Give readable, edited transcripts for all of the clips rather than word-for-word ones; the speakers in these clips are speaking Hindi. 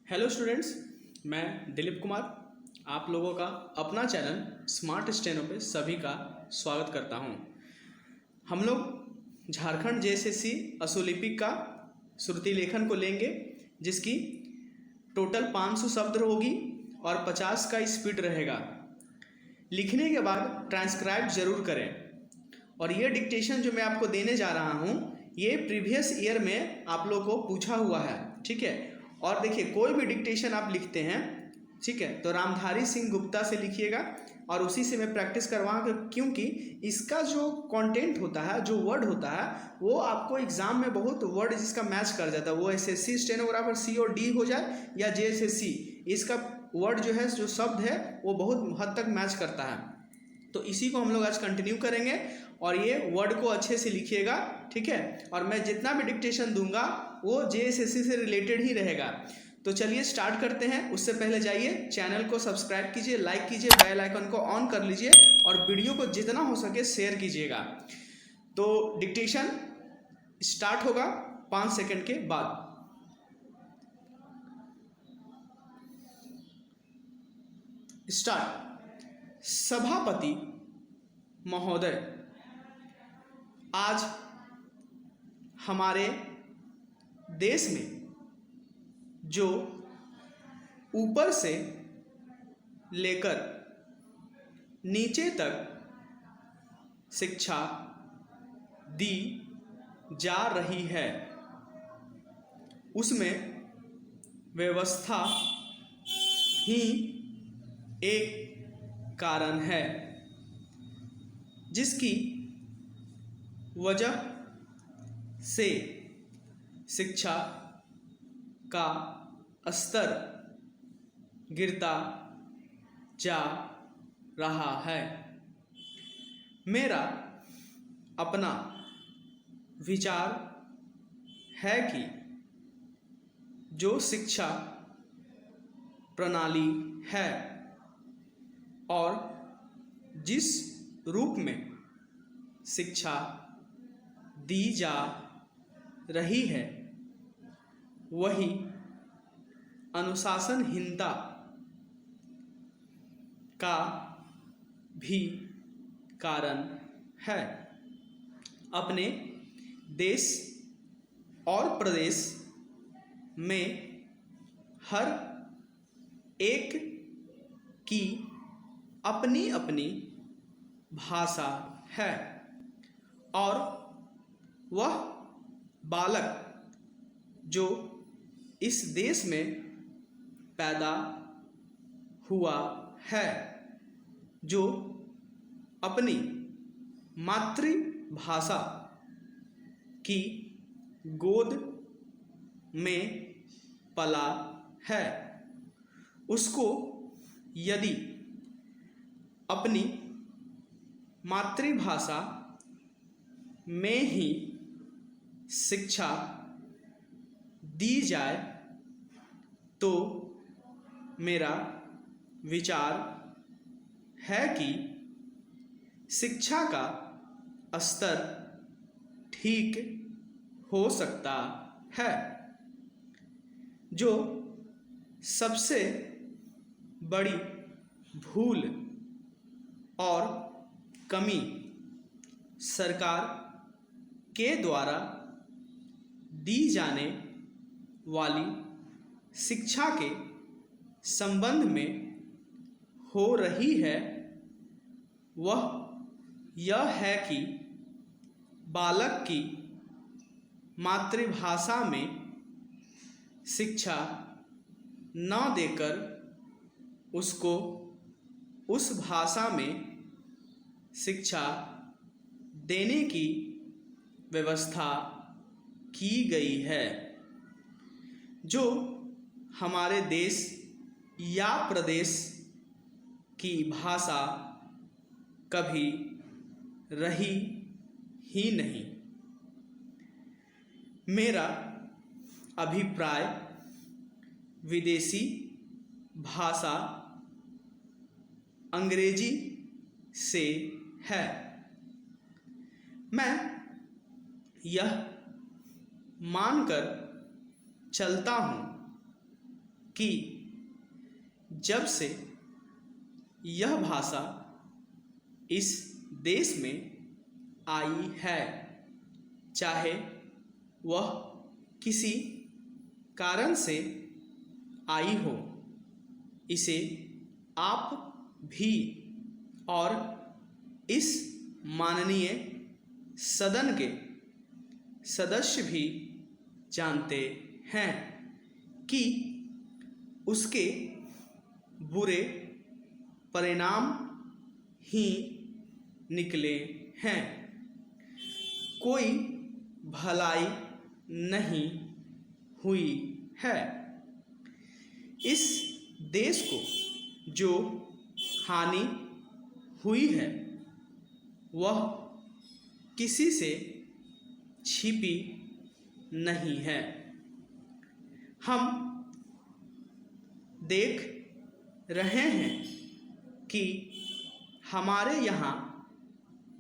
हेलो स्टूडेंट्स, मैं दिलीप कुमार आप लोगों का अपना चैनल स्मार्ट स्टेनो पे सभी का स्वागत करता हूं। हम लोग झारखंड जेएसएससी असुलिपिक का श्रुति लेखन को लेंगे, जिसकी टोटल 500 शब्द होगी और 50 का स्पीड रहेगा। लिखने के बाद ट्रांसक्राइब जरूर करें। और ये डिक्टेशन जो मैं आपको देने जा रहा हूँ, ये प्रीवियस ईयर में आप लोगों को पूछा हुआ है, ठीक है। और देखिए, कोई भी डिक्टेशन आप लिखते हैं, ठीक है, तो रामधारी सिंह गुप्ता से लिखिएगा और उसी से मैं प्रैक्टिस करवाऊंगा, क्योंकि इसका जो कंटेंट होता है, जो वर्ड होता है, वो आपको एग्जाम में बहुत वर्ड जिसका मैच कर जाता है। वो एसएससी स्टेनोग्राफर सी और डी हो जाए या जेएसएससी, इसका वर्ड जो है, जो शब्द है, वो बहुत हद तक मैच करता है। तो इसी को हम लोग आज कंटिन्यू करेंगे और ये वर्ड को अच्छे से लिखिएगा, ठीक है। और मैं जितना भी डिक्टेशन दूंगा वो जेएसएससी से रिलेटेड ही रहेगा। तो चलिए स्टार्ट करते हैं। उससे पहले जाइए चैनल को सब्सक्राइब कीजिए, लाइक कीजिए, बेल आइकन को ऑन कर लीजिए और वीडियो को जितना हो सके शेयर कीजिएगा। तो डिक्टेशन स्टार्ट होगा 5 सेकंड के बाद। स्टार्ट। सभापति महोदय, आज हमारे देश में जो ऊपर से लेकर नीचे तक शिक्षा दी जा रही है, उसमें व्यवस्था ही एक कारण है, जिसकी वजह से शिक्षा का स्तर गिरता जा रहा है। मेरा अपना विचार है कि जो शिक्षा प्रणाली है और जिस रूप में शिक्षा दी जा रही है, वही अनुशासनहीनता का भी कारण है। अपने देश और प्रदेश में हर एक की अपनी अपनी भाषा है और वह बालक जो इस देश में पैदा हुआ है, जो अपनी मातृभाषा की गोद में पला है, उसको यदि अपनी मातृभाषा में ही शिक्षा दी जाए तो मेरा विचार है कि शिक्षा का स्तर ठीक हो सकता है। जो सबसे बड़ी भूल और कमी सरकार के द्वारा दी जाने वाली शिक्षा के संबंध में हो रही है, वह यह है कि बालक की मातृभाषा में शिक्षा न देकर उसको उस भाषा में शिक्षा देने की व्यवस्था की गई है। जो हमारे देश या प्रदेश की भाषा कभी रही ही नहीं। मेरा अभिप्राय विदेशी भाषा अंग्रेजी से है। मैं यह मानकर चलता हूँ कि जब से यह भाषा इस देश में आई है, चाहे वह किसी कारण से आई हो, इसे आप भी और इस माननीय सदन के सदस्य भी जानते हैं कि उसके बुरे परिणाम ही निकले हैं। कोई भलाई नहीं हुई है। इस देश को जो हानि हुई है वह किसी से छिपी नहीं है। हम देख रहे हैं कि हमारे यहाँ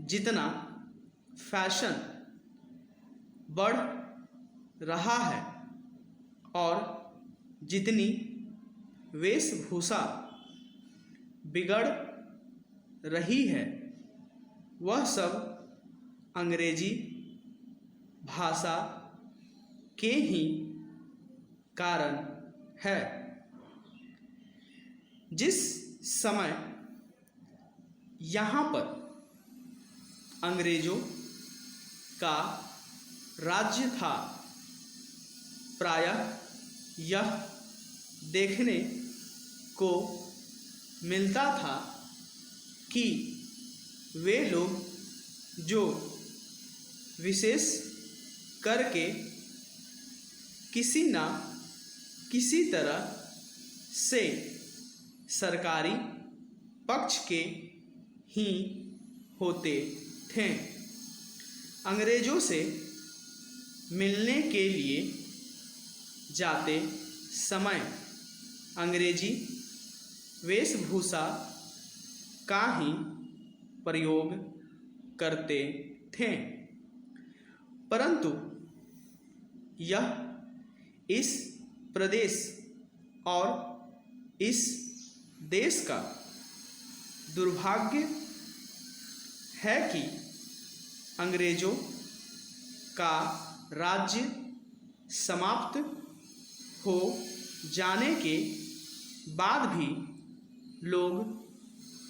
जितना फैशन बढ़ रहा है और जितनी वेशभूषा बिगड़ रही है, वह सब अंग्रेजी भाषा के ही कारण है। जिस समय यहाँ पर अंग्रेजों का राज्य था, प्रायः यह देखने को मिलता था कि वे लोग जो विशेष करके किसी न किसी तरह से सरकारी पक्ष के ही होते थे। अंग्रेजों से मिलने के लिए जाते समय अंग्रेजी वेशभूषा का ही प्रयोग करते थे, परंतु यह इस प्रदेश और इस देश का दुर्भाग्य है कि अंग्रेजों का राज्य समाप्त हो जाने के बाद भी लोग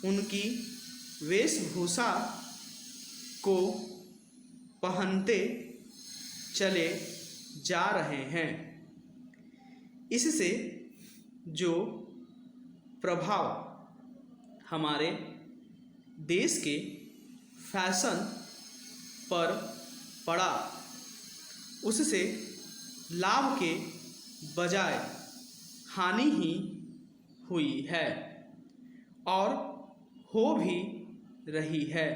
उनकी वेशभूषा को पहनते चले जा रहे हैं। इससे जो प्रभाव हमारे देश के फैशन पर पड़ा, उससे लाभ के बजाय हानि ही हुई है और हो भी रही है।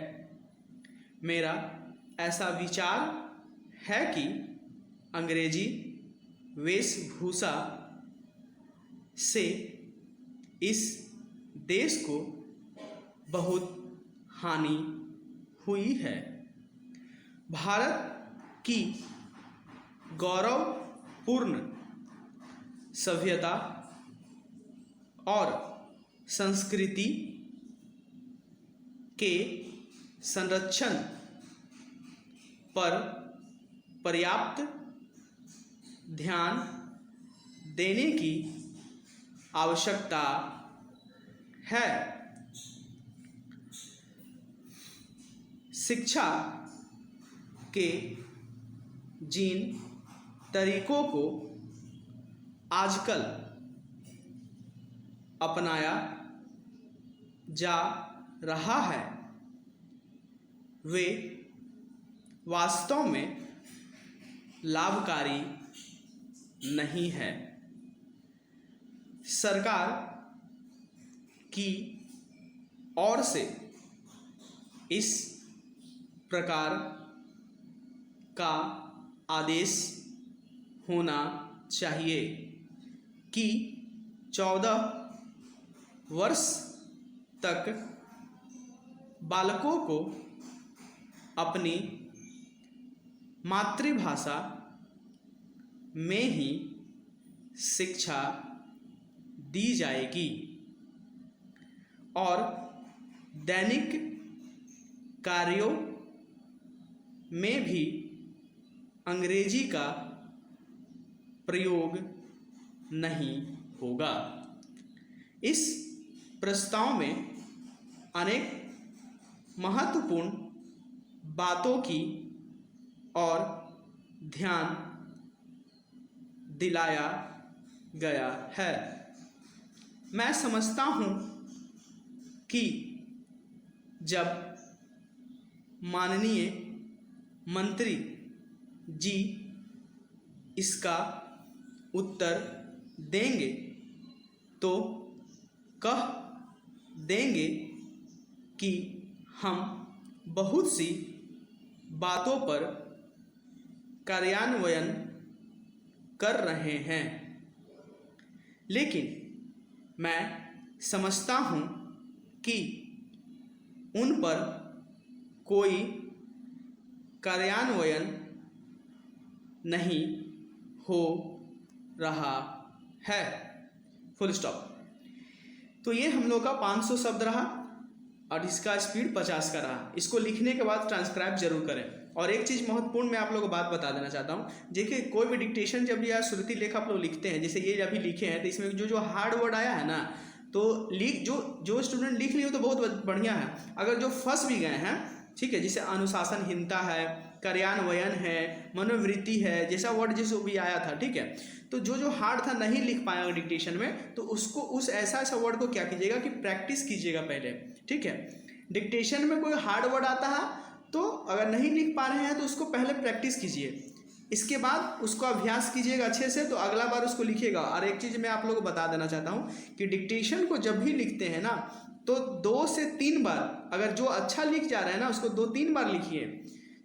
मेरा ऐसा विचार है कि अंग्रेजी वेशभूषा से इस देश को बहुत हानि हुई है। भारत की गौरवपूर्ण सभ्यता और संस्कृति के संरक्षण पर पर्याप्त ध्यान देने की आवश्यकता है। शिक्षा के जिन तरीकों को आजकल अपनाया जा रहा है, वे वास्तव में लाभकारी नहीं है। सरकार की ओर से इस प्रकार का आदेश होना चाहिए कि 14 वर्ष तक बालकों को अपनी मातृभाषा में ही शिक्षा दी जाएगी और दैनिक कार्यों में भी अंग्रेजी का प्रयोग नहीं होगा। इस प्रस्ताव में अनेक महत्वपूर्ण बातों की और ध्यान दिलाया गया है। मैं समझता हूँ कि जब माननीय मंत्री जी इसका उत्तर देंगे तो कह देंगे कि हम बहुत सी बातों पर कार्यान्वयन कर रहे हैं, लेकिन मैं समझता हूँ कि उन पर कोई कार्यान्वयन नहीं हो रहा है। Full stop. तो ये हम लोग का 500 शब्द रहा और इसका स्पीड 50 का रहा। इसको लिखने के बाद ट्रांसक्राइब जरूर करें। और एक चीज़ महत्वपूर्ण मैं आप लोगों को बात बता देना चाहता हूँ, देखिए कोई भी डिक्टेशन जब या श्रुति लेख आप लोग लिखते हैं, जैसे ये अभी लिखे हैं, तो इसमें जो जो हार्ड वर्ड आया है ना, तो लिख जो स्टूडेंट लिख लिए तो बहुत बढ़िया है। अगर जो फंस भी गए हैं, ठीक है, जैसे अनुशासनहीनता है, कार्यान्वयन है, मनोवृत्ति है, जैसा वर्ड जैसे भी आया था, ठीक है, तो जो हार्ड था नहीं लिख पाया डिक्टेशन में, तो उसको उस ऐसा वर्ड को क्या कीजिएगा कि प्रैक्टिस कीजिएगा पहले, ठीक है। डिक्टेशन में कोई हार्ड वर्ड आता है तो अगर नहीं लिख पा रहे हैं तो उसको पहले प्रैक्टिस कीजिए, इसके बाद उसको अभ्यास कीजिएगा अच्छे से, तो अगला बार उसको लिखिएगा। और एक चीज़ मैं आप लोगों को बता देना चाहता हूँ कि डिक्टेशन को जब भी लिखते हैं ना, तो 2 से 3 बार, अगर जो अच्छा लिख जा रहा है ना उसको 2-3 बार लिखिए,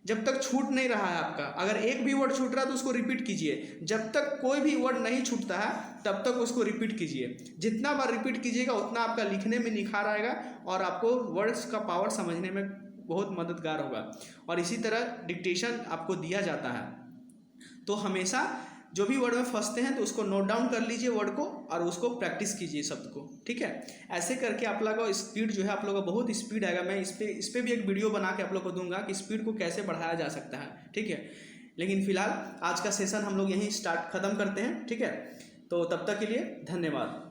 जब तक छूट नहीं रहा है आपका। अगर एक भी वर्ड छूट रहा है तो उसको रिपीट कीजिए, जब तक कोई भी वर्ड नहीं छूटता है तब तक उसको रिपीट कीजिए। जितना बार रिपीट कीजिएगा उतना आपका लिखने में निखार आएगा और आपको वर्ड्स का पावर समझने में बहुत मददगार होगा। और इसी तरह डिक्टेशन आपको दिया जाता है, तो हमेशा जो भी वर्ड में फंसते हैं तो उसको नोट डाउन कर लीजिए वर्ड को और उसको प्रैक्टिस कीजिए शब्द को, ठीक है। ऐसे करके आप लोगों का स्पीड जो है, आप लोगों का बहुत स्पीड आएगा। मैं इस पे भी एक वीडियो बना के आप लोग को दूंगा कि स्पीड को कैसे बढ़ाया जा सकता है, ठीक है। लेकिन फिलहाल आज का सेशन हम लोग यहीं खत्म करते हैं, ठीक है। तो तब तक के लिए धन्यवाद।